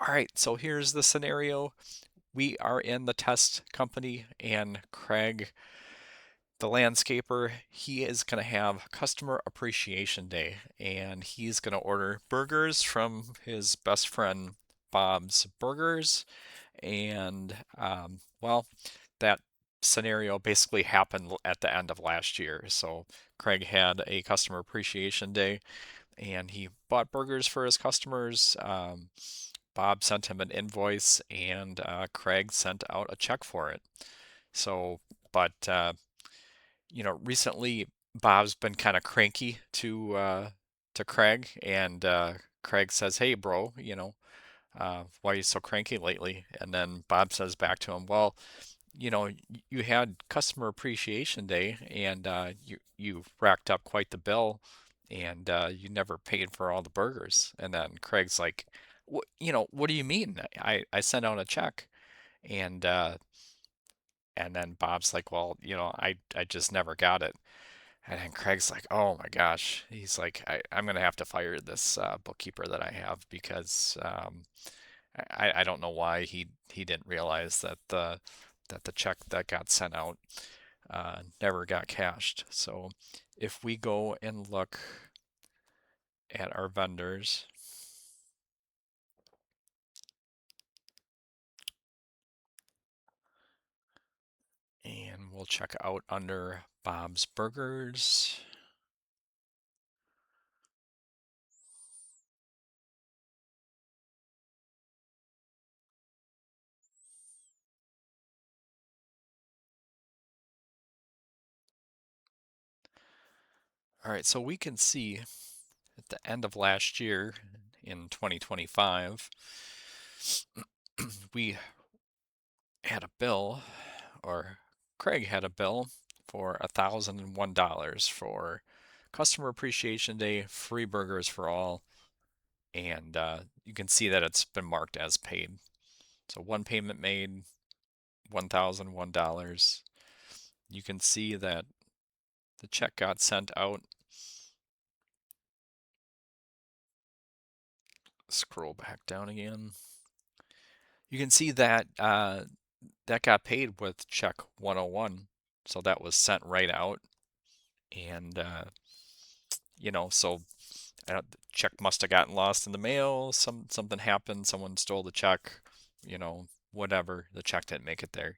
All right, so here's the scenario. We are in the test company, and Craig, the landscaper, he is going to have Customer Appreciation Day, and he's going to order burgers from his best friend Bob's Burgers. And, well, that scenario basically happened at the end of last year. So Craig had a Customer Appreciation Day, and he bought burgers for his customers. Bob sent him an invoice, and Craig sent out a check for it. So, but recently Bob's been kind of cranky to Craig, and Craig says, "Hey, bro, why are you so cranky lately?" And then Bob says back to him, "Well, you had Customer Appreciation Day, and you racked up quite the bill, and you never paid for all the burgers." And then Craig's like, what do you mean? I sent out a check." And and then Bob's like, "Well, I just never got it." And then Craig's like, "Oh my gosh." He's like, I'm gonna have to fire this bookkeeper that I have because I don't know why he didn't realize that the check that got sent out never got cashed. So if we go and look at our vendors, and we'll check out under Bob's Burgers. All right, so we can see at the end of last year in 2025, we had a bill, or Craig had a bill for $1,001 for Customer Appreciation Day, free burgers for all, and you can see that it's been marked as paid. So one payment made, $1,001. You can see that the check got sent out. Scroll back down again. You can see that that got paid with check 101. So that was sent right out. And, so the check must have gotten lost in the mail. Something happened. Someone stole the check, whatever. The check didn't make it there.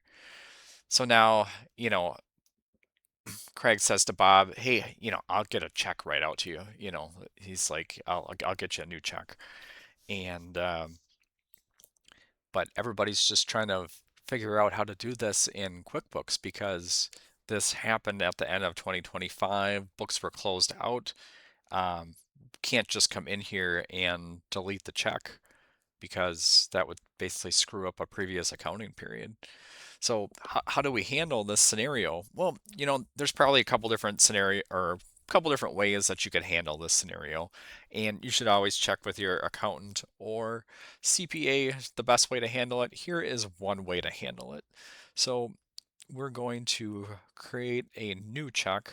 So now, Craig says to Bob, "Hey, I'll get a check right out to you." He's like, "I'll get you a new check." And but everybody's just trying to figure out how to do this in QuickBooks because this happened at the end of 2025. Books were closed out. Um, can't just come in here and delete the check because that would basically screw up a previous accounting period. So how do we handle this scenario? Well, there's probably a couple different scenario or a couple different ways that you could handle this scenario, and you should always check with your accountant or CPA the best way to handle it. Here is one way to handle it. So we're going to create a new check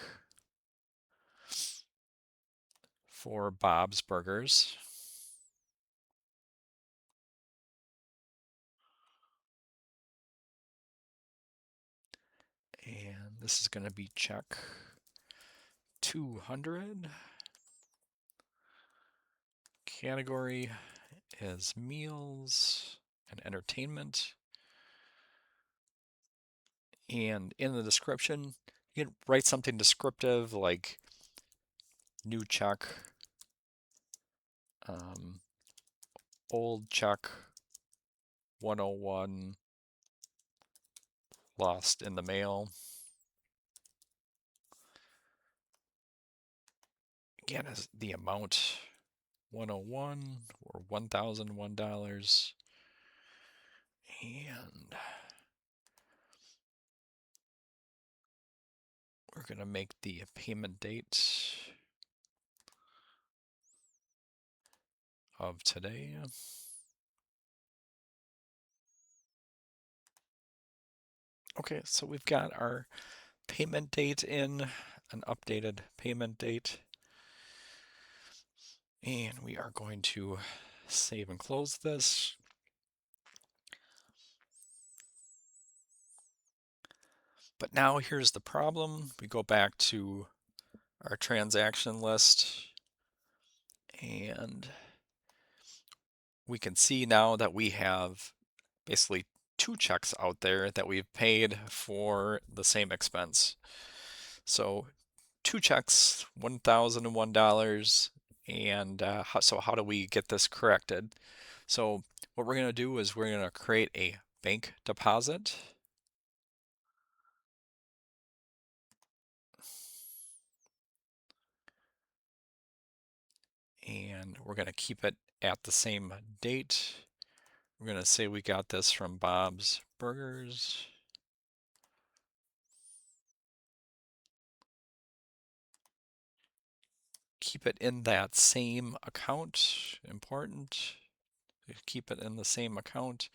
for Bob's Burgers. And this is going to be check 200. Category is meals and entertainment. And in the description, you can write something descriptive like new check, um, old check 101, lost in the mail. Again, is the amount 101 or $1,001. And we're going to make the payment date of today. Okay, so we've got our payment date in, an updated payment date. And we are going to save and close this. But now here's the problem. We go back to our transaction list and we can see now that we have basically two checks out there that we've paid for the same expense. So two checks, $1,001, and so how do we get this corrected? So what we're going to do is we're going to create a bank deposit. And we're going to keep it at the same date. We're going to say we got this from Bob's Burgers. Keep it in that same account. Important. Keep it in the same account.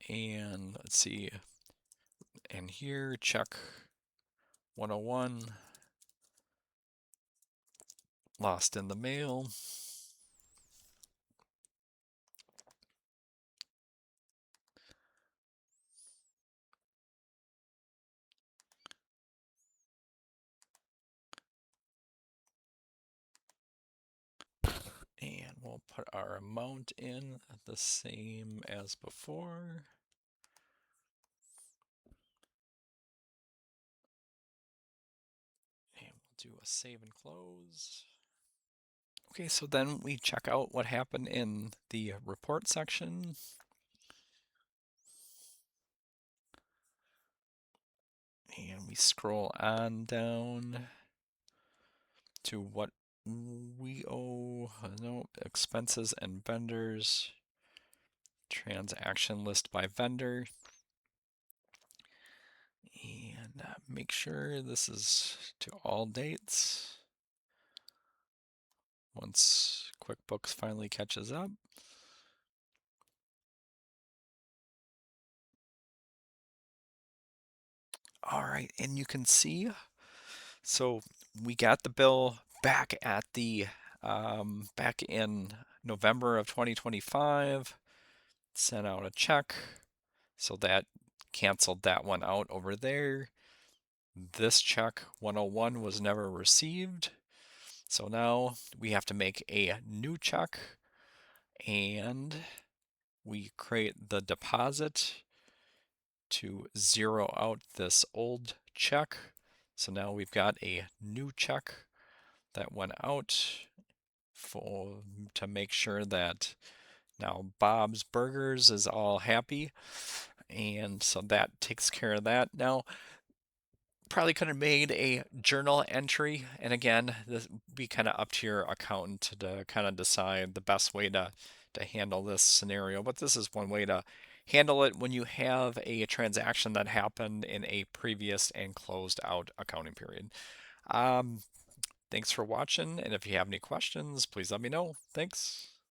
And let's see. And here, check 101. Lost in the mail. And we'll put our amount in the same as before. And we'll do a save and close. Okay, so then we check out what happened in the report section. And we scroll on down to what we owe, no, expenses and vendors, transaction list by vendor. And make sure this is to all dates. Once QuickBooks finally catches up. All right, and you can see, so we got the bill back at the back in November of 2025, sent out a check, so that canceled that one out over there. This check 101 was never received, so now we have to make a new check, and we create the deposit to zero out this old check. So now we've got a new check that went out to make sure that now Bob's Burgers is all happy. And so that takes care of that. Now, probably could have made a journal entry. And again, this would be kind of up to your accountant to kind of decide the best way to handle this scenario. But this is one way to handle it when you have a transaction that happened in a previous and closed out accounting period. Um, Thanks for watching. And if you have any questions, please let me know. Thanks.